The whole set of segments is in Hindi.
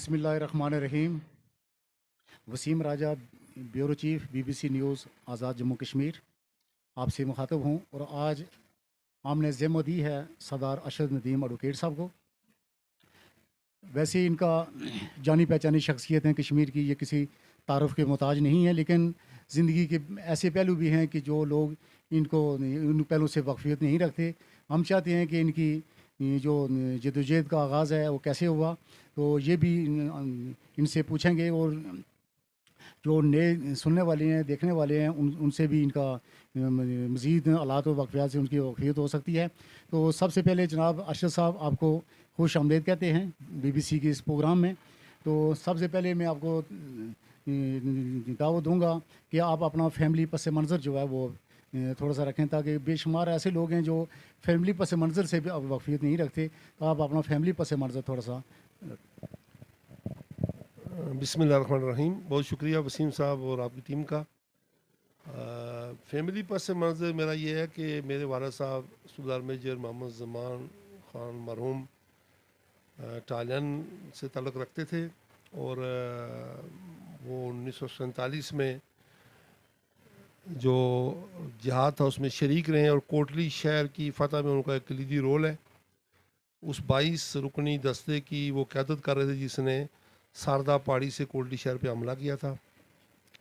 बिस्मिल्लाहिर्रहमानिर्रहीम। वसीम राजा, ब्यूरो चीफ, BBC न्यूज़ आज़ाद जम्मू कश्मीर, आपसे मुखातब हूँ और आज हमने ज़िम्मा दी है सरदार अरशद नदीम एडवोकेट साहब को। वैसे इनका जानी पहचानी शख्सियत हैं कश्मीर की, ये किसी तारुफ के मोहताज नहीं है, लेकिन ज़िंदगी के ऐसे पहलू भी हैं कि जो लोग इनको इन पहलू से वाकफियत नहीं रखते। हम चाहते हैं कि इनकी ये जो जद्दोजहद का आगाज़ है वो कैसे हुआ, तो ये भी इनसे पूछेंगे, और जो नए सुनने वाले हैं, देखने वाले हैं, उनसे भी इनका मज़ीद हालात और वाक़यात से उनकी वाक़फ़ियत हो सकती है। तो सबसे पहले जनाब अरशद साहब, आपको खुश आमदीद कहते हैं BBC के इस प्रोग्राम में। तो सबसे पहले मैं आपको दावत दूंगा कि आप अपना फैमिली पस मंज़र जो है वो थोड़ा सा रखें, ताकि बेशुमार ऐसे लोग हैं जो फैमिली पस मंज़र से भी अब वाक़फ़ियत नहीं रखते, तो आप अपना फैमिली पस मंज़र थोड़ा सा। बिस्मिल्लाहिर्रहमानिर्रहीम। बहुत शुक्रिया वसीम साहब और आपकी टीम का। फैमिली पस मंज़र मेरा ये है कि मेरे वाला साहब सूबेदार मेजर मोहम्मद ज़मान ख़ान मरहूम टालियन से ताल्लुक़ रखते थे, और वो 1947 में जो जिहाद था उसमें शरीक रहे हैं, और कोटली शहर की फ़तह में उनका एक कलीदी रोल है। उस 22 रुकनी दस्ते की वो क़यादत कर रहे थे जिसने सारदा पहाड़ी से कोटली शहर पे हमला किया था।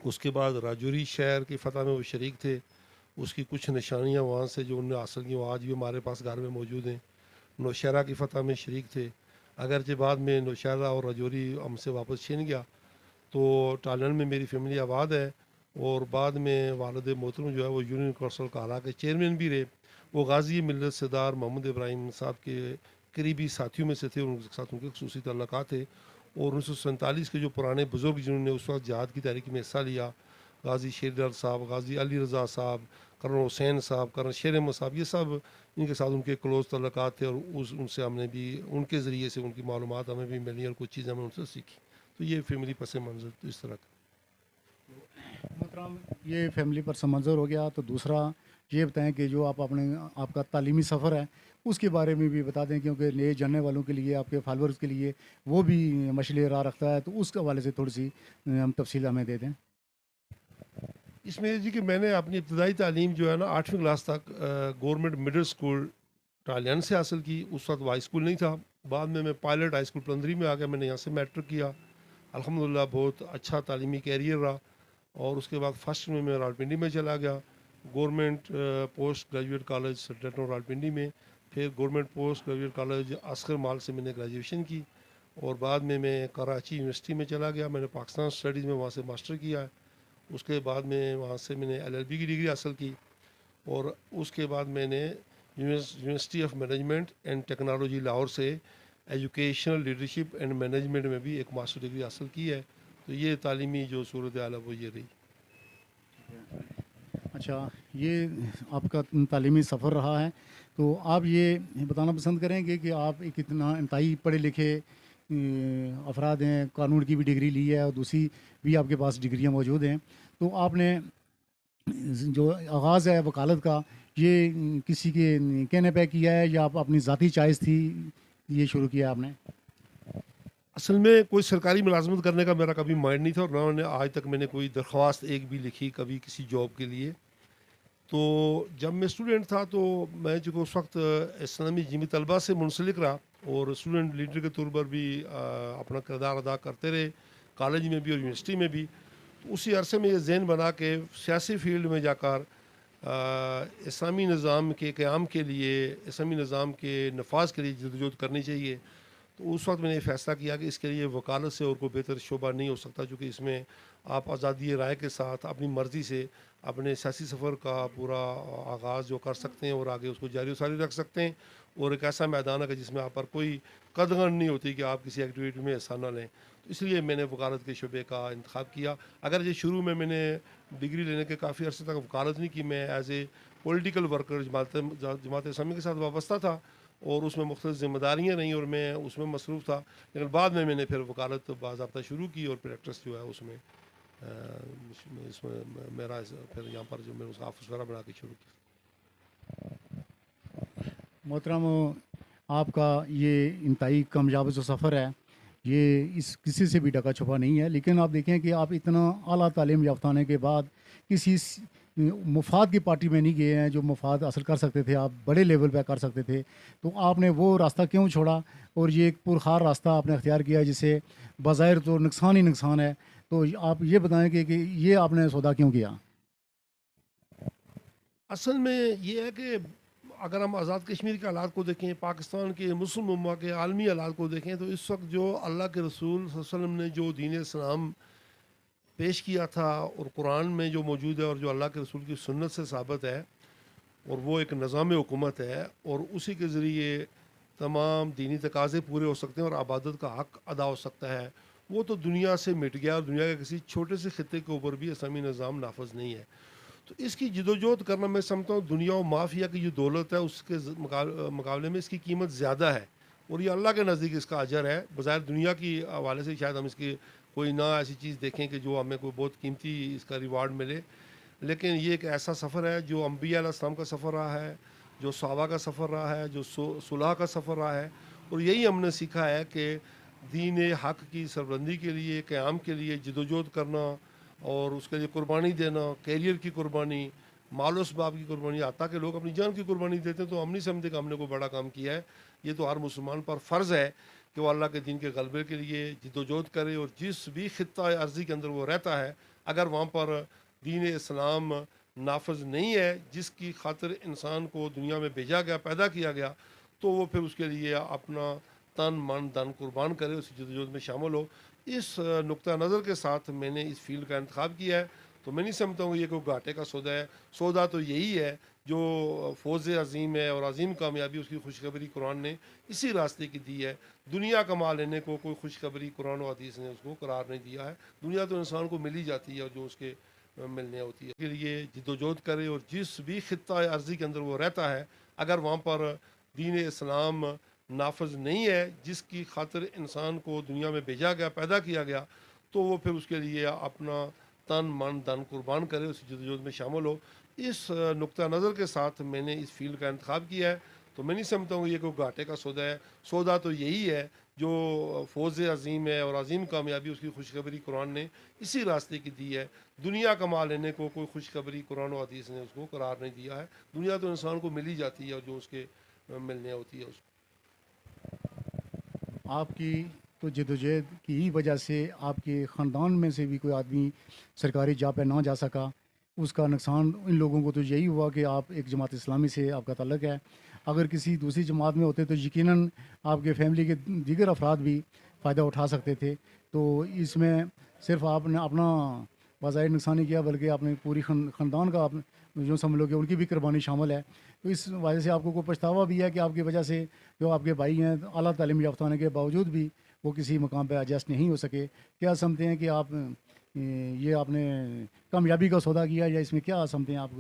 उसके बाद राजौरी शहर की फ़तह में वो शरीक थे। उसकी कुछ निशानियाँ वहाँ से जो उन्होंने हासिल की वो आज भी हमारे पास घर में मौजूद हैं। नौशहरा की फ़तह में शरीक थे, अगरचे बाद में नौशहरा और राजौरी हमसे वापस छीन गया। तो टालन में मेरी फैमिली आबाद है, और बाद में वालिद मोहतरम जो है वो यूनियन कौंसल कारा के चेयरमैन भी रहे। वो गाजी मिल्लत सरदार मोहम्मद इब्राहिम साहब के करीबी साथियों में से थे, उनके साथ उनके खसूसी तल्लुकात थे। और 1947 के जो पुराने बुज़ुर्ग जिन्होंने उस वक्त जहाद की तहरीक में हिस्सा लिया, गाजी शेर साहब, गाजी अली रज़ा साहब, कर्नल हुसैन साहब, कर्नल शेर अहमद साहब, ये सब इनके साथ उनके क्लोज़ तल्लुकात थे, और उनसे हमने भी उनके ज़रिए से उनकी मालूमात हमें भी मिली और कुछ चीज़ें हमने उनसे सीखी। तो ये फैमिली पस मंज़र तो इस तरह का। मोहतरम, ये फैमिली पर मंज़र हो गया। तो दूसरा ये बताएं कि जो आप अपने आपका तालीमी सफ़र है उसके बारे में भी बता दें, क्योंकि नए जानने वालों के लिए, आपके फॉलोअर्स के लिए वो भी मशले राह रखता है, तो उस हवाले से थोड़ी सी हम तफसील हमें दे दें। इसमें जी कि मैंने अपनी इब्तदाई तालीम जो है ना 8वीं क्लास तक गवर्नमेंट मिडिल स्कूल टालियन से हासिल की। उस वक्त हाई स्कूल नहीं था। बाद में मैं पायलट हाई स्कूल पलंदरी में आ गया, मैंने यहाँ से मैट्रिक किया। अल्हम्दुलिल्लाह बहुत अच्छा तालीमी कैरियर रहा। और उसके बाद फर्स्ट में मैं रावलपिंडी में चला गया, government post graduate college secretary Rawalpindi में। फिर government post graduate college Asghar Mall से मैंने ग्रेजुएशन की, और बाद में मैं कराची यूनिवर्सिटी में चला गया, मैंने पाकिस्तान स्टडीज़ में वहाँ से मास्टर किया है। उसके बाद में वहाँ से मैंने LLB की डिग्री हासिल की, और उसके बाद मैंने university of management and technology Lahore से एजुकेशनल लीडरशिप एंड मैनेजमेंट में भी एक मास्टर डिग्री हासिल की है। तो ये तालीमी जो सूरत हाल है वो ये रही। अच्छा, ये आपका तालीमी सफ़र रहा है, तो आप ये बताना पसंद करेंगे कि आप एक इतना इंतहाई पढ़े लिखे अफराद हैं, कानून की भी डिग्री ली है और दूसरी भी आपके पास डिग्रियां मौजूद हैं, तो आपने जो आगाज़ है वकालत का, ये किसी के कहने पे किया है या आप अपनी ज़ाती चॉइस थी ये शुरू किया आपने? असल में कोई सरकारी मुलाजमत करने का मेरा कभी माइंड नहीं था, और ना मैंने आज तक मैंने कोई दरख्वास्त एक भी लिखी कभी किसी जॉब के लिए। तो जब मैं स्टूडेंट था तो मैं जो उस वक्त इस्लामी जिमी तलबा से मुंसलिक रहा, और स्टूडेंट लीडर के तौर पर भी अपना किरदार अदा करते रहे, कॉलेज में भी और यूनिवर्सिटी में भी। तो उसी अरसे में ये जहन बना के सियासी फील्ड में जाकर इस्लामी निज़ाम के क़याम के लिए, इस्लामी निज़ाम के नफाज के लिए जदोजहद करनी चाहिए। तो उस वक्त मैंने फ़ैसला किया कि इसके लिए वकालत से और कोई बेहतर शोबा नहीं हो सकता, क्योंकि इसमें आप आज़ादी राय के साथ अपनी मर्ज़ी से अपने सियासी सफ़र का पूरा आगाज़ जो कर सकते हैं और आगे उसको जारी व सारी रख सकते हैं। और एक ऐसा मैदान है कि जिसमें आप पर कोई कदगन नहीं होती कि आप किसी एक्टिविटी में हिस्सा ना लें। तो इसलिए मैंने वकालत के शोबे का इंतखाब किया। अगर ये शुरू में मैंने डिग्री लेने के काफ़ी अर्से तक वकालत नहीं की, मैं as a political worker Jamaat Islami के साथ वाबस्ता था, और उसमें मुख्तलिफ ज़िम्मेदारियाँ रहीं और मैं उसमें मसरूफ़ था। लेकिन बाद में मैंने फिर वकालत बाज़ाब्ता शुरू की, और प्रैक्टिस जो है उसमें इसमें मेरा फिर यहाँ पर जो मैंने उसका ऑफिस वगैरह बना के शुरू किया। मोहतरम, आपका ये इंतहाई कामयाब जो सफ़र है, ये इस किसी से भी ढका छुपा नहीं है। लेकिन आप देखें कि आप इतना आला तालीम याफ्ता होने के बाद किसी मुफाद की पार्टी में नहीं गए हैं, जो मुफाद हासिल कर सकते थे, आप बड़े लेवल पे कर सकते थे, तो आपने वो रास्ता क्यों छोड़ा और ये एक पुरखार रास्ता आपने अख्तियार किया जिसे बज़ाहिर तो नुकसान ही नुकसान है। तो आप ये बताएं कि ये आपने सौदा क्यों किया? असल में ये है कि अगर हम आज़ाद कश्मीर के हालात को देखें, पाकिस्तान के, मुस्लिम उम्मा के आलमी हालात को देखें, तो इस वक्त जो अल्लाह के रसूल सल्लल्लाहु अलैहि वसल्लम ने जो दीन इस्लाम पेश किया था और कुरान में जो मौजूद है और जो अल्लाह के रसूल की सुन्नत से साबित है, और वो एक निज़ाम हुकूमत है और उसी के ज़रिए तमाम दीनी तकाज़े पूरे हो सकते हैं और आबादत का हक़ अदा हो सकता है, वो तो दुनिया से मिट गया और दुनिया के किसी छोटे से ख़ित्ते के ऊपर भी इस्लामी निज़ाम नाफज नहीं है। तो इसकी जदोजहद करना, मैं समझता हूँ दुनिया और माफिया की जो दौलत है उसके मुकाबले में इसकी कीमत ज़्यादा है और ये अल्लाह के नज़दीक इसका अजर है। बज़ाहिर दुनिया की हवाले से शायद हम इसकी कोई ना ऐसी चीज़ देखें कि जो हमें कोई बहुत कीमती इसका रिवार्ड मिले, लेकिन ये एक ऐसा सफ़र है जो अम्बिया अलैहिस्सलाम का सफ़र रहा है, जो सहाबा का सफ़र रहा है, जो सुलह का सफ़र रहा है। और यही हमने सीखा है कि दीन हक़ की सरबंदी के लिए, क़याम के लिए जदोजहद करना और उसके लिए कुर्बानी देना, कैरियर की कुर्बानी, माल असबाब की कुर्बानी, आता कि लोग अपनी जान की कुर्बानी देते हैं, तो हम नहीं समझते कि हमने कोई बड़ा काम किया है। ये तो हर मुसलमान पर फ़र्ज़ है कि वो अल्लाह के दीन के गलबे के लिए जदोजहद करे और जिस भी ख़ित्ता अर्ज़ी के अंदर वो रहता है, अगर वहाँ पर दीन इस्लाम नाफज नहीं है जिसकी खातिर इंसान को दुनिया में भेजा गया, पैदा किया गया, तो वो फिर उसके लिए अपना तन मन धन कुर्बान करे, उस जदोजहद में शामिल हो। इस नुक्ता नज़र के साथ मैंने इस फील्ड का इंतखाब किया है। तो मैं नहीं समझता हूँ ये कोई घाटे का सौदा है। सौदा तो यही है जो फ़ौज़ अज़ीम है और अज़ीम कामयाबी, उसकी खुशखबरी कुरान ने इसी रास्ते की दी है। दुनिया कमा लेने को कोई खुशखबरी कुरान और हदीस ने उसको करार नहीं दिया है। दुनिया तो इंसान को मिल ही जाती है और जो उसके मिलने होती है। के लिए जद्दोजहद करे और जिस भी ख़ित्ता अर्ज़ी के अंदर वो रहता है, अगर वहाँ पर दीन इस्लाम नाफज नहीं है जिसकी खातिर इंसान को दुनिया में भेजा गया, पैदा किया गया, तो वो फिर उसके लिए अपना तन मन धन कुर्बान करे, उस जदोजहद में शामिल हो। इस नुक्ता नज़र के साथ मैंने इस फील्ड का इंतखाब किया है। तो मैं नहीं समझता हूँ ये कोई घाटे का सौदा है। सौदा तो यही है जो फ़ौज़ अज़ीम है और अज़ीम कामयाबी, उसकी खुशखबरी कुरान ने इसी रास्ते की दी है। दुनिया कमा लेने को कोई खुशखबरी कुरान और हदीस ने उसको करार नहीं दिया है। दुनिया तो इंसान को मिल ही जाती है और जो उसके मिलने होती है उसको। आपकी तो जद्दोजहद की ही वजह से आपके ख़ानदान में से भी कोई आदमी सरकारी जॉब पे ना जा सका। उसका नुकसान इन लोगों को तो यही हुआ कि आप एक जमात इस्लामी से आपका ताल्लुक़ है। अगर किसी दूसरी जमात में होते तो यकीनन आपके फैमिली के दीगर अफराद भी फ़ायदा उठा सकते थे। तो इसमें सिर्फ़ आपने अपना बाज़ाहिर नुकसान नहीं किया, बल्कि आपने पूरी ख़ानदान का आप जो समझ लो कि उनकी भी कुर्बानी शामिल है। तो इस वजह से आपको कोई पछतावा भी है कि आपकी वजह से जो आपके भाई हैं आला तालीम याफ्ता होने के बावजूद भी वो किसी मुकाम पे एडजस्ट नहीं हो सके? क्या समझते हैं कि आप ये आपने कामयाबी का सौदा किया या इसमें क्या समझते हैं आप?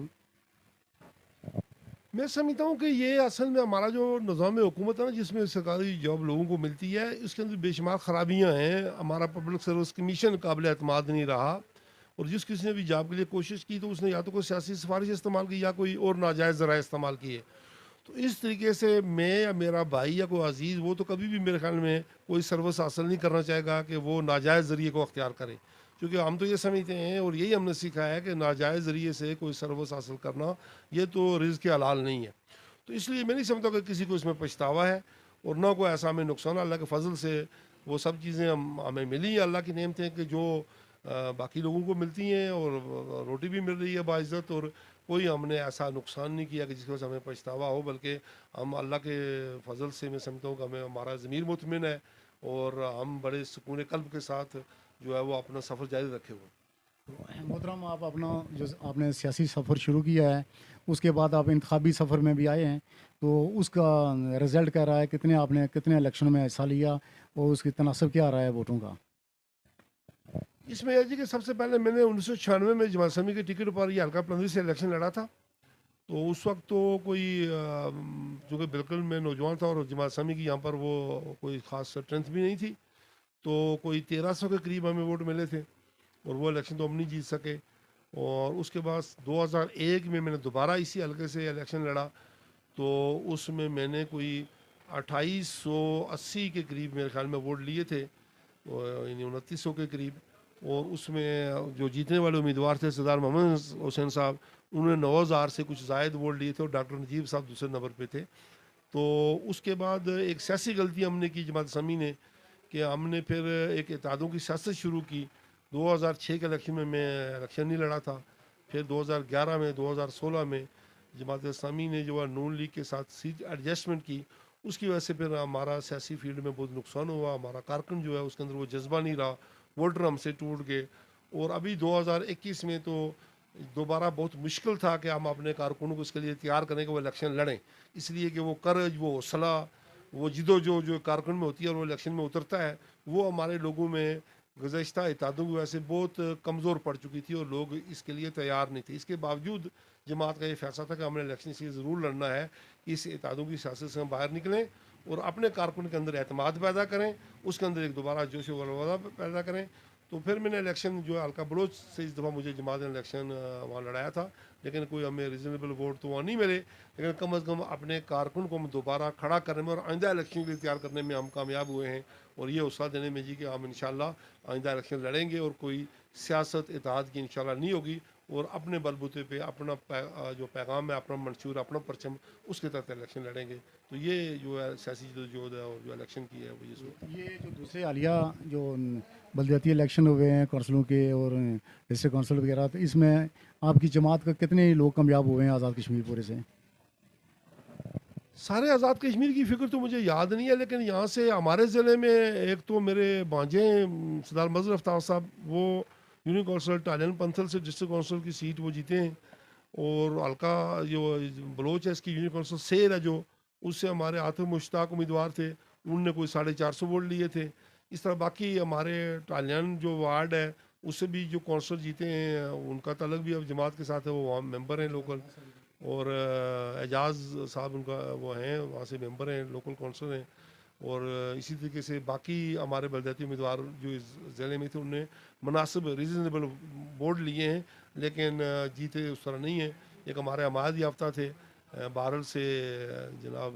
मैं समझता हूँ कि ये असल में हमारा जो निज़ाम हुकूमत है ना, जिसमें सरकारी जॉब लोगों को मिलती है, इसके अंदर बेशुमार ख़राबियाँ हैं। हमारा पब्लिक सर्विस कमीशन काबिल एतमाद नहीं रहा और जिस किसी ने भी जॉब के लिए कोशिश की तो उसने या तो कोई सियासी सिफारिश इस्तेमाल की या कोई और नाजायज़ ज़राए इस्तेमाल किए। तो इस तरीके से मैं या मेरा भाई या कोई अजीज़, वो तो कभी भी मेरे ख्याल में कोई सर्विस हासिल नहीं करना चाहेगा कि वो नाजायज़ ज़रिए को अख्तियार करे, क्योंकि हम तो ये समझते हैं और यही हमने सीखा है कि नाजायज़ ज़रिए से कोई सर्विस हासिल करना ये तो रिज़्क़ के हलाल नहीं है। तो इसलिए मैं नहीं समझता कि किसी को इसमें पछतावा है और ना कोई ऐसा हमें नुकसान। अल्लाह के फजल से वो सब चीज़ें हमें मिली हैं, अल्लाह की नेमतें कि जो बाकी लोगों को मिलती हैं और रोटी भी मिल रही है बाइज़्ज़त, और कोई हमने ऐसा नुकसान नहीं किया कि जिसकी वजह से हमें पछतावा हो, बल्कि हम अल्लाह के फजल से मैं समझता हूँ कि हमें हमारा ज़मीर मुतमिन है और हम बड़े सुकून कल्ब के साथ जो है वो अपना सफ़र जारी रखे हुए हैं। मोहतरम, आप अपना जो आपने सियासी सफ़र शुरू किया है, उसके बाद आप इंतखाबी सफ़र में भी आए हैं, तो उसका रिज़ल्ट क्या रहा है? कितने इलेक्शन में हिस्सा लिया और उसकी तनासब क्या रहा है वोटों का? इसमें यह है जी कि सबसे पहले मैंने 1996 में जमात इस्लामी के टिकट पर ये हल्का पलंदी से इलेक्शन लड़ा था। तो उस वक्त तो कोई चूँकि बिल्कुल मैं नौजवान था और जमात इस्लामी की यहाँ पर वो कोई ख़ास स्ट्रेंथ भी नहीं थी, तो कोई 1300 के करीब हमें वोट मिले थे और वो इलेक्शन तो हम नहीं जीत सके। और उसके बाद 2001 में मैंने दोबारा इसी हल्के से इलेक्शन लड़ा, तो उसमें मैंने कोई 2880 के करीब मेरे ख्याल में वोट लिए थे। यानी 2900 के करीब। और उसमें जो जीतने वाले उम्मीदवार थे सरदार मोहम्मद हुसैन साहब, उन्होंने 9000 से कुछ जायद वोट लिए थे और डॉक्टर नजीब साहब दूसरे नंबर पे थे। तो उसके बाद एक सियासी गलती हमने की जमात इस्लामी ने, कि हमने फिर एक इत्तेहादों की सियासत शुरू की। 2006 के इलेक्शन में मैं इलेक्शन नहीं लड़ा था। फिर 2011 में, 2016 में जमात इस्लामी ने जो है नून लीग के साथ सीट एडजस्टमेंट की। उसकी वजह से फिर हमारा सियासी फील्ड में बहुत नुकसान हुआ। हमारा कारकुन जो है उसके अंदर वो जज्बा नहीं रहा, वोटर हमसे टूट गए। और अभी 2021 में तो दोबारा बहुत मुश्किल था कि हम अपने कारकुनों को इसके लिए तैयार करें कि वो इलेक्शन लड़ें, इसलिए कि वो कर्ज, वो हौसला, वो जिदो जो कारकुन में होती है और वो इलेक्शन में उतरता है, वो हमारे लोगों में गुज़श्ता इत्तेहादों की वजह से बहुत कमज़ोर पड़ चुकी थी और लोग इसके लिए तैयार नहीं थे। इसके बावजूद जमात का ये फैसला था कि हमने इलेक्शन से ज़रूर लड़ना है, इस इत्तेहादों की सियासत से हम बाहर निकलें और अपने कारकुन के अंदर एतमाद पैदा करें, उसके अंदर एक दोबारा जोश वलवला पैदा करें। तो फिर मैंने इलेक्शन जो है हल्का बलोच से इस दफ़ा मुझे जमात ने इलेक्शन वहाँ लड़ाया था, लेकिन कोई हमें रीज़नेबल वोट तो वहाँ नहीं मिले, लेकिन कम अज़ कम अपने कारकुन को हम दोबारा खड़ा करने में और आइंदा इलेक्शन के लिए तैयार करने में हम कामयाब हुए हैं। और ये हौसला देने में जी कि हम इंशाल्लाह आइंदा इलेक्शन लड़ेंगे और कोई सियासत इत्तेहाद की इंशाल्लाह नहीं होगी और अपने बलबूते पे अपना जो पैगाम है, अपना मंशूर, अपना परचम, उसके तहत इलेक्शन लड़ेंगे। तो ये जो है सियासी जदोजहद है और जो इलेक्शन की है वो ये सूरत है। ये जो दूसरे हालिया जो बलदियाती इलेक्शन हुए हैं कौंसलों के और डिस्ट्रिक्ट कौंसिल वगैरह, तो इसमें आपकी जमात का कितने लोग कामयाब हुए हैं आज़ाद कश्मीर पूरे से? सारे आज़ाद कश्मीर की फ़िक्र तो मुझे याद नहीं है, लेकिन यहाँ से हमारे ज़िले में एक तो मेरे भांजे सरदार मजहर अफ्ताब साहब, वो यूनियन कौंसिल टालियन पंथल से डिस्ट्रिक्ट कौंसिल की सीट वो जीते हैं। और हल्का जो बलोच है इसकी यूनियन कौंसिल सेर है जो, उससे हमारे आतिफ मुश्ताक उम्मीदवार थे, उनने कोई 450 वोट लिए थे। इस तरह बाकी हमारे टालियन जो वार्ड है उससे भी जो कौंसिल जीते हैं उनका तल्लुक भी अब जमात के साथ है, वो वहाँ मेंबर हैं लोकल। और एजाज साहब उनका वो हैं, वहाँ से मेंबर हैं, लोकल कौंसिल हैं। और इसी तरीके से बाकी हमारे बलदियाती उम्मीदवार जो इस ज़िले में थे उनने मुनासिब रीज़नेबल वोट लिए हैं, लेकिन जीते उस तरह नहीं है। एक हमारे हमायत याफ्ता थे बहरल से, जनाब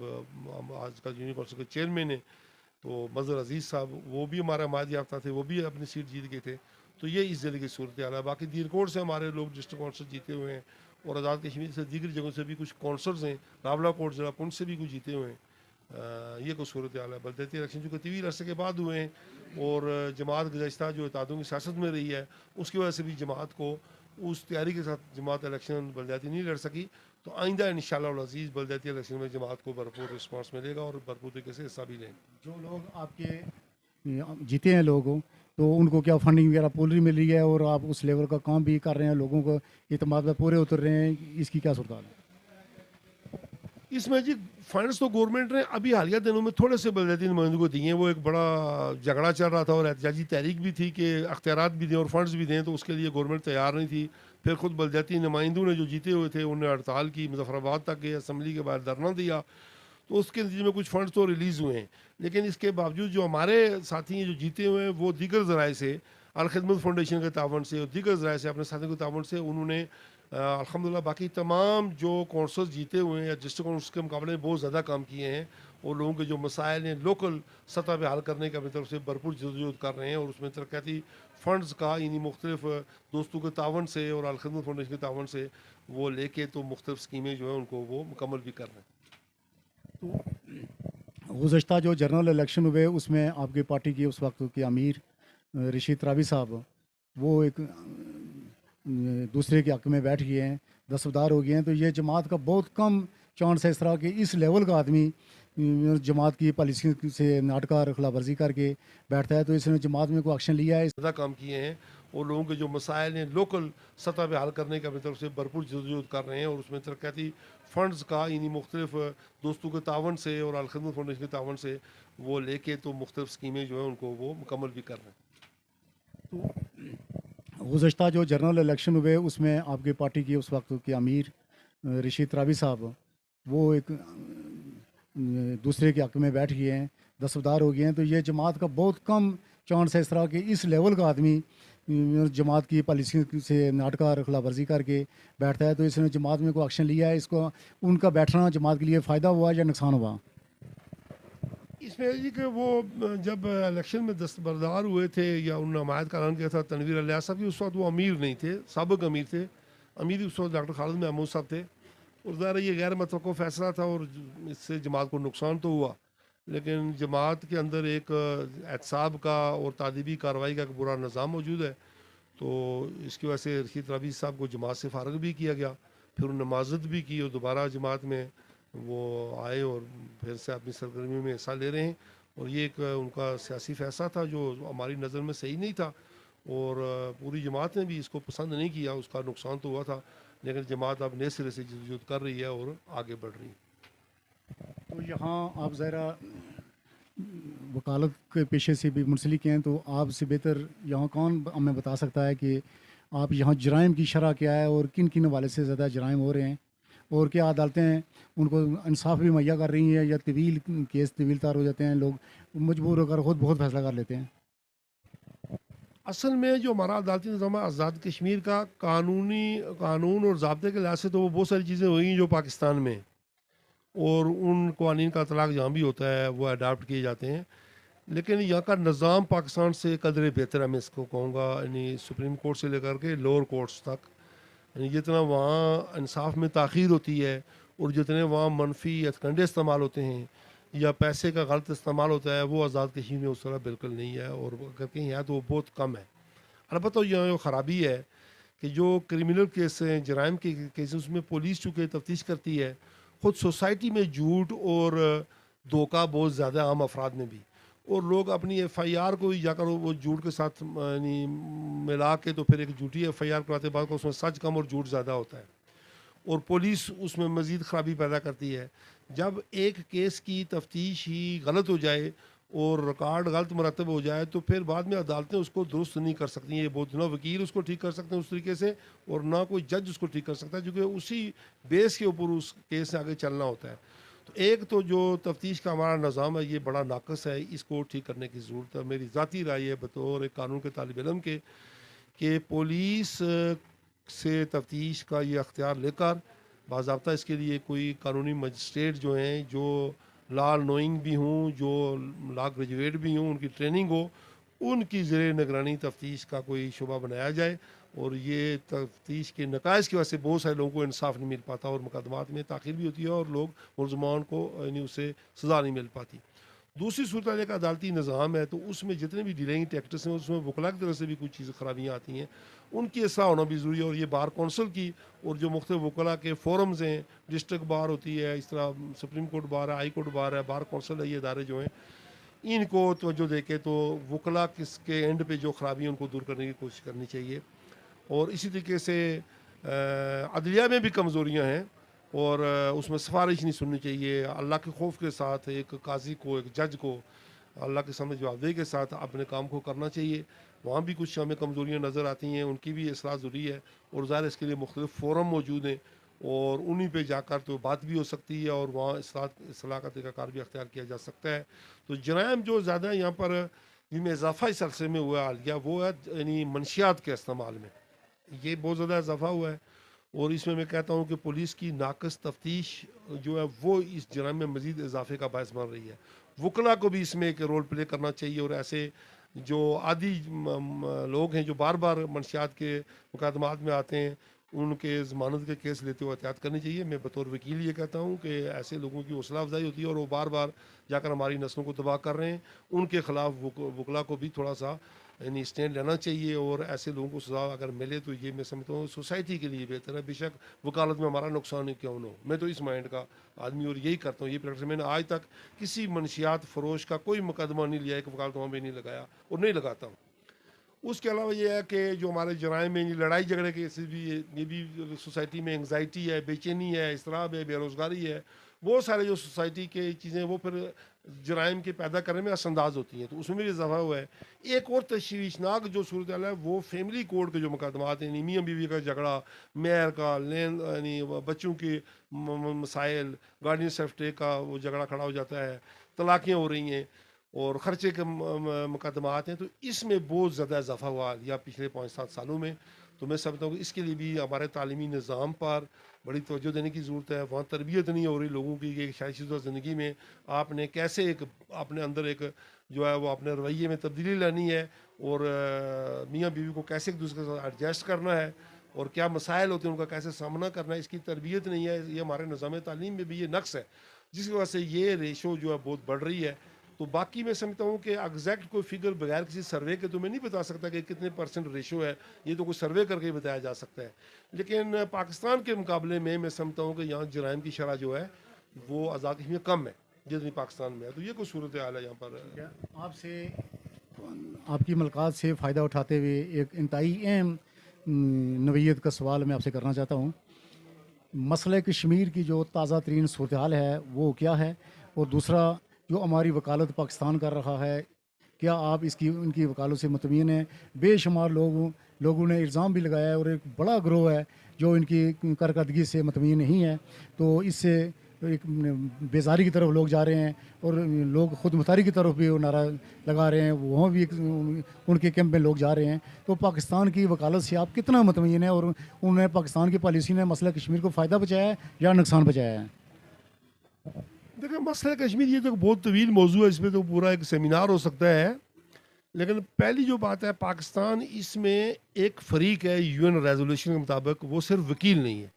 आजकल यूनियन कौंसिल के चेयरमैन हैं, तो मजहर अजीज़ साहब, वो भी हमारे हमायत याफ्ता थे, वो भी अपनी सीट जीत गए थे। तो ये इस ज़िले की सूरत हाल है। बाकी दीरकोट से हमारे लोग डिस्ट्रिक्ट कौंसिल जीते हुए हैं और आज़ाद कश्मीर से दीगर जगहों से भी कुछ कौंसल्स हैं, रावला कोट ज़िला पुंछ से भी कुछ जीते हुए हैं। ये कुछ सूरत हाल है। बलदियाती इलेक्शन जो कि तवील अरसे के बाद हुए हैं और जमात गुज़श्ता जो इत्तेहादों की सियासत में रही है उसकी वजह से भी जमात को उस तैयारी के साथ जमात इलेक्शन बलदियाती नहीं लड़ सकी। तो आइंदा इंशाअल्लाह अल अज़ीज़ बलदियाती इलेक्शन में जमात को भरपूर रिस्पांस मिलेगा और भरपूर तरीके से हिस्सा भी लेंगे। जो लोग आपके जीते हैं लोग, तो उनको क्या फंडिंग वगैरह पूरी मिल रही है और आप उस लेवल का काम भी कर रहे हैं, लोगों को एतमाद में पूरे उतर रहे हैं, इसकी क्या सूरत हाल है? इसमें जी फंड्स तो गवर्नमेंट ने अभी हालिया दिनों में थोड़े से बलदियाती नुमाइंदों को दिए हैं। वो एक बड़ा झगड़ा चल रहा था और एहतजाजी तहरीक भी थी कि अख्तियारात भी दें और फंड्स भी दें, तो उसके लिए गवर्नमेंट तैयार नहीं थी। फिर खुद बलदियाती नुमाइंदों ने जो जीते हुए थे उन्होंने हड़ताल की, मुजफ्फराबाद तक गए, असम्बली के बाहर धरना दिया, तो उसके नतीजे में कुछ फंड्स तो रिलीज़ हुए हैं। लेकिन इसके बावजूद जो हमारे साथी हैं जो जीते हुए हैं वो दीगर ज़राए से, अलखदमत फाउंडेशन के तावन से और दीगर ज़राए से, अपने साथियों के तावन से उन्होंने अल्हम्दुलिल्लाह बाकी तमाम जो कौंसल्स जीते हुए हैं या डिस्ट्रिक्ट कौंसिल के मुकाबले में बहुत ज़्यादा काम किए हैं और लोगों के जो मसाइल हैं लोकल सतह पे हल करने की अपनी तरफ से भरपूर जदोजहद कर रहे हैं। और उसमें तरक्याती फ़ंड्स का इन्हीं मुख्तलिफ दोस्तों के तावन से और अलखदमत फाउंडेशन के तावन से वो लेके तो मुख्तलिफ स्कीमें जो हैं उनको वो मुकम्मल भी कर रहे हैं। गुज़श्ता जो जनरल इलेक्शन हुए उसमें आपकी पार्टी की उस वक्त के अमीर रशीद रावी साहब, वो एक दूसरे के हक में बैठ गए हैं, दस्तबरदार हो गए हैं। तो ये जमात का बहुत कम चांस है इस तरह के इस लेवल का आदमी जमात की पॉलिसी से नाटकार खिलाफ वर्जी करके बैठता है। तो इसने जमात में कोई एक्शन लिया है? ज़्यादा काम किए हैं और लोगों के जो मसाइल हैं लोकल सतह पे हल करने की अपनी तरफ से भरपूर जदोजहद कर रहे हैं। और उसमें तरक्याती फ़ंड्स का इन्हीं मुख्तलिफ दोस्तों के तावन से और अलखदमत फाउंडेशन के तावन से वो लेके तो मुख्तलिफ स्कीमें जो हैं उनको वो मुकम्मल भी कर रहे हैं। गुज़श्ता जो जनरल इलेक्शन हुए उसमें आपकी पार्टी की उस वक्त के अमीर रशीद रावी साहब, वो एक दूसरे के हक में बैठ गए हैं, दस्तबरदार हो गए हैं। तो ये जमात का बहुत कम चांस है इस तरह के इस लेवल का आदमी जमात की पॉलिसी से नाटकार खिलाफ वर्जी करके बैठता है। तो इसने जमात में कोई एक्शन लिया है? इसको उनका बैठना जमात के लिए फ़ायदा हुआ या नुकसान हुआ? इस इसमें है जी कि वो जब इलेक्शन में दस्तबरदार हुए थे या उन्होंने हमायत का ऐलान किया था तनवीर अलियास साहब की, उस वक्त वो अमीर नहीं थे, साबिक अमीर थे। अमीर उस वक्त डॉक्टर खालिद महमूद साहब थे। और ज़ाहिर है ये गैर मुतवक्को फ़ैसला था और इससे जमात को नुकसान तो हुआ, लेकिन जमात के अंदर एक एहतसाब का और तादीबी कार्रवाई का एक बुरा निज़ाम मौजूद है। तो इसकी वजह से रशीद रबी साहब को जमात से फ़ारग भी किया गया, फिर उन्होंने माजत भी की और दोबारा जमात में वो आए और फिर से अपनी सरगर्मी में हिस्सा ले रहे हैं। और ये एक उनका सियासी फ़ैसला था जो हमारी नज़र में सही नहीं था, और पूरी जमात ने भी इसको पसंद नहीं किया, उसका नुकसान तो हुआ था, लेकिन जमात अब नए सिरे से जदोजहद कर रही है और आगे बढ़ रही है। तो यहाँ आप ज़रा वकालत के पेशे से भी मुंसलिक हैं, तो आपसे बेहतर यहाँ कौन हमें बता सकता है कि आप यहाँ जराइम की शरह क्या है और किन किन हवाले से ज़्यादा जराइम हो रहे हैं, और क्या अदालतें उनको इंसाफ भी मुहैया कर रही हैं या तवील केस तवील तार हो जाते हैं, लोग मजबूर होकर खुद बहुत फैसला कर लेते हैं। असल में जो हमारा अदालती निज़ाम है आज़ाद कश्मीर का, कानून और ज़ाब्ते के लिहाज से तो वो बहुत सारी चीज़ें हुई हैं जो पाकिस्तान में, और उन कवानीन का इतलाक़ जहाँ भी होता है वो अडाप्ट किए जाते हैं। लेकिन यहाँ का निज़ाम पाकिस्तान से कदरे बेहतर है, मैं इसको कहूँगा, यानी सुप्रीम कोर्ट से लेकर के लोअर कोर्ट्स तक। यानी जितना वहाँ इंसाफ में ताख़ीर होती है और जितने वहाँ मनफी हथकंडे इस्तेमाल होते हैं या पैसे का गलत इस्तेमाल होता है, वो आज़ाद कश्मीर में उस तरह बिल्कुल नहीं है, और अगर कहीं है तो वो बहुत कम है। अलबत्ता यहाँ जो ख़राबी है कि जो क्रिमिनल केस हैं, जराइम के केसेस, उसमें पुलिस चूँकि तफ्तीश करती है, ख़ुद सोसाइटी में झूठ और धोखा बहुत ज़्यादा आम अफराद में भी, और लोग अपनी एफआईआर को ही जाकर वो झूठ के साथ यानी मिला के तो फिर एक झूठी एफआईआर कराते बाद को उसमें सच कम और झूठ ज़्यादा होता है, और पुलिस उसमें मज़ीद ख़राबी पैदा करती है। जब एक केस की तफ्तीश ही गलत हो जाए और रिकॉर्ड गलत मुरतब हो जाए तो फिर बाद में अदालतें उसको दुरुस्त नहीं कर सकती हैं, बहुत ना वकील उसको ठीक कर सकते हैं उस तरीके से, और ना कोई जज उसको ठीक कर सकता है, क्योंकि उसी बेस के ऊपर उस केस से आगे चलना होता है। तो एक तो जो तफ्तीश का हमारा निज़ाम है ये बड़ा नाकस है, इसको ठीक करने की ज़रूरत है। मेरी ज़ाती राय है बतौर एक कानून के तालिब इल्म के कि पुलिस से तफ्तीश का ये अख्तियार लेकर बाज़ाब्ता इसके लिए कोई कानूनी मजिस्ट्रेट जो हैं, जो लॉ नोइंग भी हों, जो लॉ ग्रेजुएट भी हों, उनकी ट्रेनिंग हो, उनकी ज़ेर निगरानी तफ्तीश का कोई शुबा बनाया जाए। और ये तफ्तीश के नकाइज़ की वजह से बहुत सारे लोगों को इंसाफ नहीं मिल पाता और मुकदमात में ताख़ीर भी होती है और लोग मुलज़मान को यानी उससे सज़ा नहीं मिल पाती। दूसरी सूरत एक अदालती निज़ाम है, तो उसमें जितने भी डिलेइंग टैक्टिक्स हैं उसमें वकला की तरफ से भी कुछ चीज़ें ख़राबियाँ आती हैं, उनकी इसलाह होना भी ज़रूरी है। और ये बार कौंसल की और जो मुख्तलिफ वकला के फोरम्स हैं, डिस्ट्रिक्ट बार होती है, इस तरह सुप्रीम कोर्ट बार है, हाई कोर्ट बार है, बार कौंसल है, ये इदारे जो हैं इनको तवज्जो देके तो वकला किसके एंड पे जो ख़राबी है उनको दूर करने की कोशिश करनी चाहिए। और इसी तरीके से अदलिया में भी कमज़ोरियाँ हैं और उसमें सिफारिश नहीं सुननी चाहिए। अल्लाह के खौफ के साथ एक काजी को, एक जज को अल्लाह के सामने जवाबदेही के साथ अपने काम को करना चाहिए। वहाँ भी कुछ हमें कमज़ोरियाँ नज़र आती हैं, उनकी भी इसलाह ज़रूरी है, और ज़ाहिर इसके लिए मुख्तलिफ फ़ोरम मौजूद हैं और उन्हीं पे जाकर तो बात भी हो सकती है और वहाँ इसलाह का तरीक़ाकार भी अख्तियार किया जा सकता है। तो जराइम जो ज़्यादा यहाँ पर जिनमें इजाफ़ा इस अरसे में हुआ हालिया, वो है यानी मनशियात के इस्तेमाल में, ये बहुत ज़्यादा इजाफ़ा हुआ है। और इसमें मैं कहता हूँ कि पुलिस की नाकस तफ्तीश जो है वो इस जराइम में मज़ीद इजाफे का बायस बन रही है। वकला को भी इसमें एक रोल प्ले करना चाहिए, और ऐसे जो आदि लोग हैं जो बार बार मनशियात के मुकदमात में आते हैं, उनके ज़मानत के केस लेते हुए एहतियात करनी चाहिए। मैं बतौर वकील ये कहता हूँ कि ऐसे लोगों की हौसला अफजाई होती है और वो बार बार जाकर हमारी नस्लों को तबाह कर रहे हैं, उनके ख़िलाफ़ वकला को भी थोड़ा सा यानी स्टैंड लेना चाहिए, और ऐसे लोगों को सज़ा अगर मिले तो ये मैं समझता हूँ सोसाइटी के लिए बेहतर है। बेशक वकालत में हमारा नुकसान ही क्यों न हो, मैं तो इस माइंड का आदमी और यही करता हूँ, ये प्रैक्टिस मैंने आज तक किसी मनशियात फ़रोश का कोई मुकदमा नहीं लिया, एक वकालतनामा भी नहीं लगाया और नहीं लगाता हूँ। उसके अलावा ये है कि जो हमारे जराइम में लड़ाई झगड़े के केसेस भी ये भी सोसाइटी में एंग्जाइटी है, बेचैनी है, इसराब है, बेरोज़गारी है, वो सारे जो सोसाइटी के चीज़ें वो फिर जराइम के पैदा करने में असंदाज होती हैं, तो उसमें भी इजाफा हुआ है। एक और तशवीशनाक जो सूरत है वो फैमिली कोर्ट के जो मुकदमात हैं, मियाँ बीवी का झगड़ा, मेयर का लेन यानी बच्चों के मसाइल, गार्डियन सेफ्टी का वो झगड़ा खड़ा हो जाता है, तलाक़ें हो रही हैं और ख़र्चे के मुकदमात हैं, तो इसमें बहुत ज़्यादा इजाफा हुआ या पिछले 5-7 सालों में। तो मैं समझता हूँ कि इसके लिए भी हमारे तालीमी निज़ाम पर बड़ी तवज्जो देने की ज़रूरत है। वहाँ तरबियत नहीं हो रही लोगों की कि एक शादीशुदा ज़िंदगी में आपने कैसे एक अपने अंदर एक जो है वो अपने रवैये में तब्दीली लानी है, और मियाँ बीवी को कैसे एक दूसरे के साथ एडजस्ट करना है, और क्या मसाइल होते हैं उनका कैसे सामना करना है, इसकी तरबियत नहीं है। ये हमारे निज़ाम तालीम में भी ये नक्स है, जिसकी वजह से ये रेशो जो है बहुत बढ़ रही है। तो बाकी मैं समझता हूँ कि एग्जैक्ट कोई फिगर बगैर किसी सर्वे के तो मैं नहीं बता सकता कि कितने परसेंट रेशो है, ये तो कोई सर्वे करके ही बताया जा सकता है। लेकिन पाकिस्तान के मुकाबले में मैं समझता हूँ कि यहाँ जराइम की शरह जो है वो आज़ाद कश्मीर कम है जितनी पाकिस्तान में है। तो ये कोई सूरत हाल है यहाँ पर। क्या आपसे आपकी मुलाकात से फ़ायदा उठाते हुए एक इंतहाई अहम नवीयत का सवाल मैं आपसे करना चाहता हूँ। मसले कश्मीर की जो ताज़ा तरीन सूरत हाल है वो क्या है, और दूसरा जो हमारी वकालत पाकिस्तान कर रहा है, क्या आप इसकी उनकी वकालत से मुतमिन हैं? बेशुमार लोगों ने इल्ज़ाम भी लगाया है, और एक बड़ा ग्रोह है जो इनकी कारकर्दगी से मुतमिन नहीं है। तो इससे एक बेजारी की तरफ लोग जा रहे हैं, और लोग खुद मुख्तारी की तरफ भी वो नारा लगा रहे हैं, वहाँ भी उनके कैंप में लोग जा रहे हैं। तो पाकिस्तान की वकालत से आप कितना मुतमिन है, और उन्होंने पाकिस्तान की पॉलिसी ने मसला कश्मीर को फ़ायदा पहुँचाया है या नुकसान पहुँचाया है? देखिए, मसला कश्मीर ये तो बहुत तवील मौजू है, इसमें तो पूरा एक सेमिनार हो सकता है। लेकिन पहली जो बात है, पाकिस्तान इसमें एक फ़रीक है यूएन रेजोल्यूशन के मुताबिक, वो सिर्फ वकील नहीं है।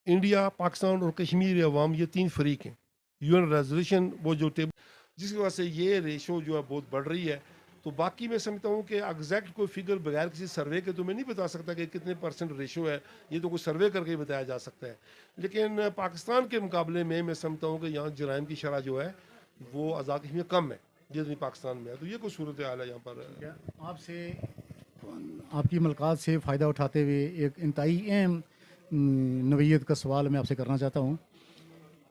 इंडिया, पाकिस्तान और कश्मीर अवाम ये तीन फरीक हैं। यूएन रेजोल्यूशन वो जो टेबल, जिसकी वजह से ये रेशो जो है बहुत बढ़ रही है। तो बाकी मैं समझता हूँ कि एग्जैक्ट कोई फिगर बगैर किसी सर्वे के तो मैं नहीं बता सकता कि कितने परसेंट रेशो है, ये तो कोई सर्वे करके ही बताया जा सकता है। लेकिन पाकिस्तान के मुकाबले में मैं समझता हूँ कि यहाँ जराइम की शरह जो है वो आज़ाद कश्मीर कम है जितनी पाकिस्तान में है। तो ये कोई सूरत हाल है यहाँ पर। क्या आपसे आपकी मुलाकात से फ़ायदा उठाते हुए एक इंतहाई अहम नवीयत का सवाल मैं आपसे करना चाहता हूँ।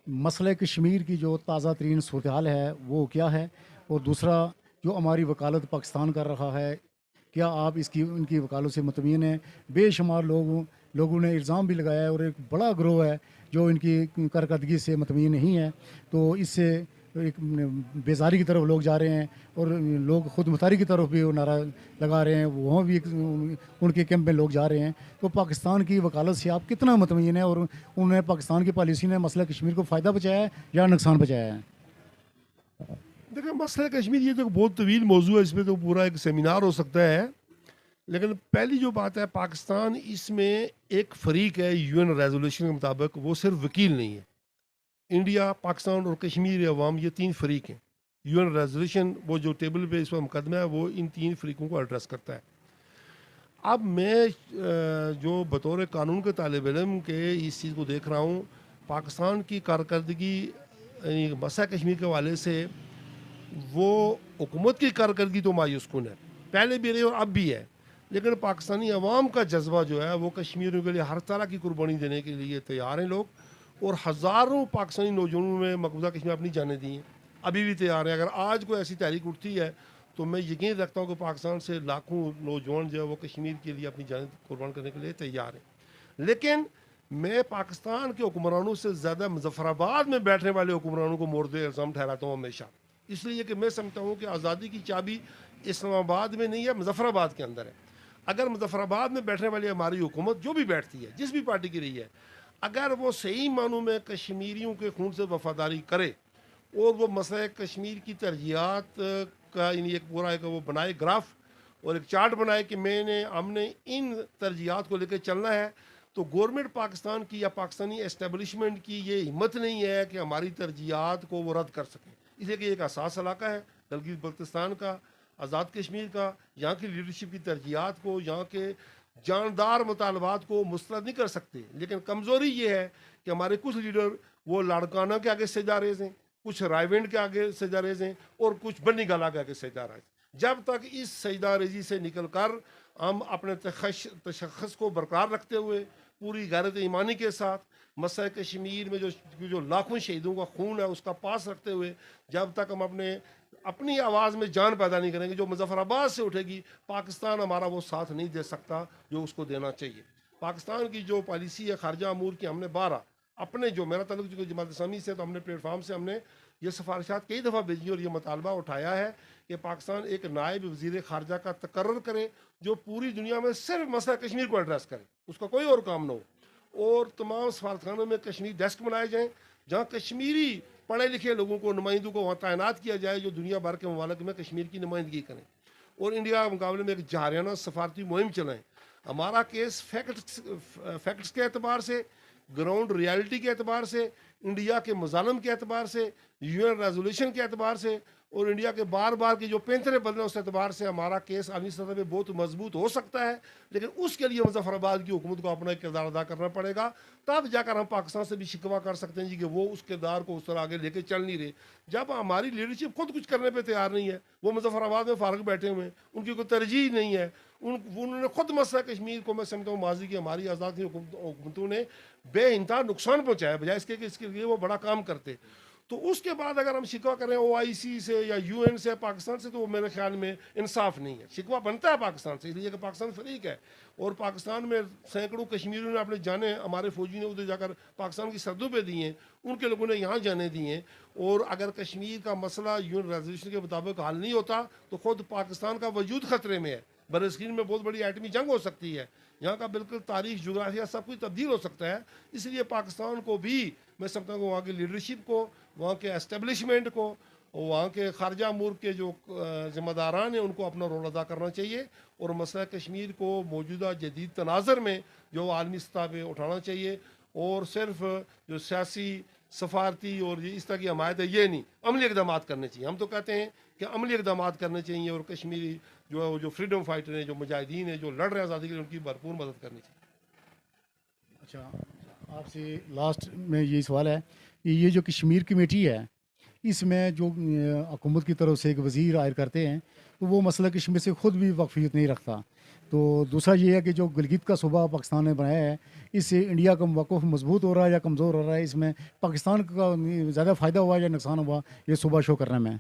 मसले कश्मीर की जो ताज़ा तरीन सूरत हाल है वो क्या है, और दूसरा जो हमारी वकालत पाकिस्तान कर रहा है, क्या आप इसकी उनकी वकालत से मुतमिन हैं? बेशुमार लोगों ने इल्ज़ाम भी लगाया है, और एक बड़ा ग्रोह है जो इनकी कारकर्दगी से मुतमिन नहीं है। तो इससे एक बेजारी की तरफ लोग जा रहे हैं, और लोग खुद मुख्तारी की तरफ भी वो नारा लगा रहे हैं, वहाँ भी उनके कैंप में लोग जा रहे हैं। तो पाकिस्तान की वकालत से आप कितना मुतमिन है, और उन्होंने पाकिस्तान की पॉलिसी ने मसला कश्मीर को फ़ायदा पहुँचाया है या नुकसान पहुँचाया है? देखिए, मसला कश्मीर ये तो बहुत तवील मौजू है, इसमें तो पूरा एक सेमिनार हो सकता है। लेकिन पहली जो बात है, पाकिस्तान इसमें एक फ़रीक है यूएन रेजोल्यूशन के मुताबिक, वो सिर्फ वकील नहीं है। इंडिया, पाकिस्तान और कश्मीर अवाम ये तीन फरीक हैं। यूएन रेजोल्यूशन वो जो टेबल पे इस पर मुकदमा है वो इन तीन फरीकों को एड्रेस करता है। अब मैं जो बतौर कानून के तालिब इल्म के इस चीज़ को देख रहा हूँ, पाकिस्तान की कारकर्दगी यानी मसला कश्मीर के हवाले से वो हुकूमत की कारकर्दगी तो मायूस कुन है, पहले भी रही और अब भी है। लेकिन पाकिस्तानी अवाम का जज्बा जो है वो कश्मीरियों के लिए हर तरह की कुर्बानी देने के लिए तैयार हैं लोग, और हज़ारों पाकिस्तानी नौजवानों ने मकबूजा कश्मीर अपनी जानें दी हैं, अभी भी तैयार हैं। अगर आज कोई ऐसी तहरीक उठती है तो मैं यकीन रखता हूँ कि पाकिस्तान से लाखों नौजवान जो है वो कश्मीर के लिए अपनी जान कुर्बान करने के लिए तैयार हैं। लेकिन मैं पाकिस्तान के हुक्मरानों से ज़्यादा मुजफ्फराबाद में बैठने वाले हुक्मरानों को मोर्द इल्ज़ाम ठहराता हूँ हमेशा, इसलिए कि मैं समझता हूँ कि आज़ादी की चाबी इस्लामाबाद में नहीं है, मुजफ्फराबाद के अंदर है। अगर मुजफ्फराबाद में बैठने वाली हमारी हुकूमत जो भी बैठती है, जिस भी पार्टी की रही है, अगर वो सही मानों में कश्मीरियों के खून से वफादारी करे और वो मसला कश्मीर की तरजीहात का यानी एक पूरा एक वो बनाए ग्राफ और एक चार्ट बनाए कि हमने इन तरजीहात को लेकर चलना है, तो गवर्नमेंट पाकिस्तान की या पाकिस्तानी एस्टेब्लिशमेंट की ये हिम्मत नहीं है कि हमारी तरजीहात को वो रद्द कर सकें। इसलिए कि एक असास इलाका है गिलगित बल्तिस्तान का, आज़ाद कश्मीर का, यहाँ की लीडरशिप की तरजीहात को, यहाँ के जानदार मुतालबात को मुस्तरद नहीं कर सकते। लेकिन कमज़ोरी ये है कि हमारे कुछ लीडर वो लाड़काना के आगे सजा रेज हैं, कुछ रायविंड के आगे सजा रेज हैं और कुछ बन्नी गाला के आगे सजा रेज। जब तक इस सजदा रेजी से निकल कर हम अपने तशख़्ख़ुस को बरकरार रखते हुए पूरी गैरत ईमानी के साथ मसला कश्मीर में जो लाखों शहीदों का खून है उसका पास रखते हुए, जब तक हम अपनी आवाज़ में जान पैदा नहीं करेंगे जो मुजफ्फराबाद से उठेगी, पाकिस्तान हमारा वो साथ नहीं दे सकता जो उसको देना चाहिए। पाकिस्तान की जो पॉलिसी है खारजा अमूर की, हमने 12 अपने जो मेरा ताल्लुक जो जमात इस्लामी से, तो हमने प्लेटफार्म से हमने ये सिफारिशात कई दफ़ा भेजी और ये मुतालबा उठाया है कि पाकिस्तान एक नायब वज़ीर ख़ारजा का तकर्रर करे जो पूरी दुनिया में सिर्फ मसला कश्मीर को एड्रेस करे, उसका कोई और काम ना हो। और तमाम सफारतखानों में कश्मीर डेस्क बनाए जाएँ जहाँ कश्मीरी पढ़े लिखे लोगों को, नुमाइंदों को वहाँ तैनात किया जाए जो दुनिया भर के ममालिक में कश्मीर की नुमाइंदगी करें और इंडिया के मुकाबले में एक जारियाना सफारती मुहिम चलाएँ। हमारा केस फैक्ट्स के एतबार से, ग्राउंड रियलिटी के एतबार से, इंडिया के मजालम के एतबार से, UN रेजोल्यूशन के एतबार से और इंडिया के बार बार की जो पैंतरे बदले उस एतबार से हमारा केस आलमी सतह पर बहुत मजबूत हो सकता है। लेकिन उसके लिए मुजफ्फराबाद की हुकूमत को अपना एक किरदार अदा करना पड़ेगा, तब जाकर हम पाकिस्तान से भी शिकवा कर सकते हैं जी कि वो उस किरदार को उस तरह आगे लेके चल नहीं रहे। जब हमारी लीडरशिप खुद कुछ करने पर तैयार नहीं है, वो मुजफ्फराबाद में फारग बैठे हुए हैं, उनकी कोई तरजीह नहीं है, उन्होंने खुद मसला कश्मीर को, मैं समझता हूँ माजी की हमारी आज़ाद की हुकूमतों ने बेइंतहा नुकसान पहुँचाया बजाय इसके कि इसके लिए वो बड़ा काम करते। तो उसके बाद अगर हम शिकवा करें OIC से या UN से, पाकिस्तान से, तो वो मेरे ख्याल में इंसाफ नहीं है। शिकवा बनता है पाकिस्तान से इसलिए कि पाकिस्तान फरीक है और पाकिस्तान में सैकड़ों कश्मीरियों ने अपने जाने, हमारे फौजी ने उधर जाकर पाकिस्तान की सरहदों पे दिए हैं, उनके लोगों ने यहाँ जाने दिए हैं। और अगर कश्मीर का मसला UN रेजोल्यूशन के मुताबिक हल नहीं होता तो खुद पाकिस्तान का वजूद ख़तरे में है। बरस्क्रीन में बहुत बड़ी एटमी जंग हो सकती है, यहाँ का बिल्कुल तारीख, जोग्राफिया सब कुछ तब्दील हो सकता है। इसलिए पाकिस्तान को भी मैं समझता हूँ वहाँ की लीडरशिप को, वहाँ के एस्टेब्लिशमेंट को और वहाँ के खारजा अमूर के जो ज़िम्मेदारान हैं उनको अपना रोल अदा करना चाहिए और मसला कश्मीर को मौजूदा जदीद तनाज़र में जो आलमी सतह पर उठाना चाहिए। और सिर्फ जो सियासी, सफारती और इस तरह की हमायत है ये नहीं, अमली इकदाम करने चाहिए। हम तो कहते हैं कि अमली इकदाम करने चाहिए और कश्मीरी जो फ्रीडम फाइटर हैं, जो मुजाहिदीन हैं, जो लड़ रहे हैं आज़ादी के लिए, उनकी भरपूर मदद करनी चाहिए। अच्छा, आपसे लास्ट में ये सवाल है कि ये जो कश्मीर कमेटी है इसमें जो हुकूमत की तरफ से एक वज़ीर आयर करते हैं तो वो मसला कश्मीर से ख़ुद भी वाकफियत नहीं रखता। तो दूसरा ये है कि जो गिलगित का सूबा पाकिस्तान ने बनाया है इससे इंडिया का मौक़िफ़ मजबूत हो रहा है या कमज़ोर हो रहा है, इसमें पाकिस्तान का ज़्यादा फ़ायदा हुआ या नुकसान हुआ ये सूबा शो करने में?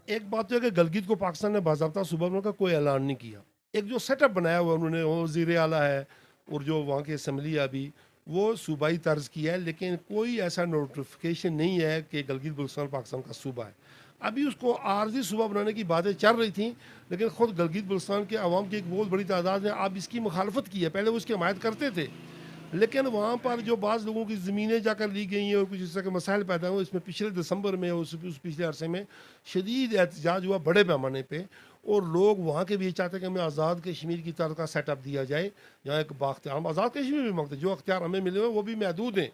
एक बात तो है कि गिलगित को पाकिस्तान ने बाज़ाब्ता सूबा बनाने का कोई ऐलान नहीं किया। एक जो सेटअप बनाया हुआ उन्होंने, वज़ीर आला है और जो वहाँ की असम्बली है अभी, वो सूबाई तर्ज किया है, लेकिन कोई ऐसा नोटिफिकेशन नहीं है कि गिलगित बल्तिस्तान पाकिस्तान का सूबा है। अभी उसको आर्जी सूबा बनाने की बातें चल रही थी, लेकिन ख़ुद गिलगित बल्तिस्तान के अवाम की एक बहुत बड़ी तादाद ने अब इसकी मुखालफत की है। पहले वो इसकी हमायत करते थे, लेकिन वहाँ पर जो बाज़ लोगों की ज़मीनें जाकर ली गई हैं और कुछ इस तरह के मसाइल पैदा हुए, इसमें पिछले दिसंबर में उस पिछले अरसे में शदीद एहतजाज हुआ बड़े पैमाने पे और लोग वहाँ के भी ये चाहते हैं कि हमें आज़ाद कश्मीर की तरह का सेटअप दिया जाए, जहाँ एक बाख्तियार, हम आज़ाद कश्मीर भी मांगते हैं, जो अख्तियार हमें मिले हुए वो भी महदूद हैं।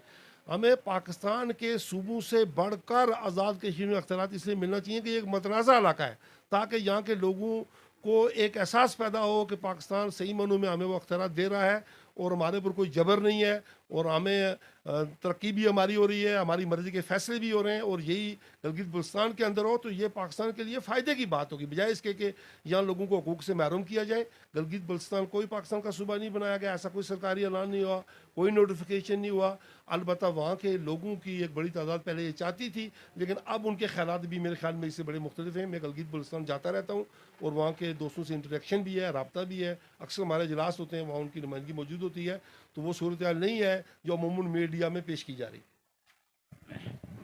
हमें पाकिस्तान के सूबों से बढ़कर आज़ाद कश्मीर में अख्तियार इसलिए मिलना चाहिए कि एक मतनाज़ा इलाका है, ताकि यहाँ के लोगों को एक एहसास पैदा हो कि पाकिस्तान सही मानों में हमें वो अख्तियार दे रहा है और हमारे ऊपर कोई जबर नहीं है और हमें तरक्की भी हमारी हो रही है, हमारी मर्ज़ी के फ़ैसले भी हो रहे हैं और यही गिलगित बल्तिस्तान के अंदर हो तो ये पाकिस्तान के लिए फ़ायदे की बात होगी, बजाय इसके कि यहाँ लोगों को हकूक़ से महरूम किया जाए। गिलगित बल्तिस्तान कोई पाकिस्तान का सूबा नहीं बनाया गया, ऐसा कोई सरकारी ऐलान नहीं हुआ, कोई नोटिफिकेशन नहीं हुआ। अलबत्ता वहाँ के लोगों की एक बड़ी तादाद पहले ये चाहती थी, लेकिन अब उनके ख़यालात भी मेरे ख्याल में इससे बड़े मुख्तलिफ हैं। मैं गिलगित बल्तिस्तान जाता रहता हूँ और वहाँ के दोस्तों से इंटरेक्शन भी है, रब्ता भी है, अक्सर हमारे इजलास होते हैं, वहाँ उनकी नुमाइंदगी मौजूद होती है। तो वो सूरत हाल नहीं है जो अमूमन मीडिया में पेश की जा रही।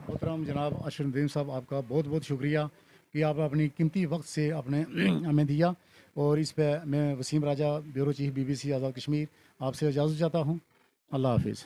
मोहतरम जनाब अशरफ नदीम साहब, आपका बहुत बहुत शुक्रिया कि आप अपनी कीमती वक्त से आपने हमें दिया और इस पे मैं वसीम राजा, bureau chief BBC Azad Kashmir, आपसे इजाज़त चाहता हूँ। अल्लाह हाफिज़।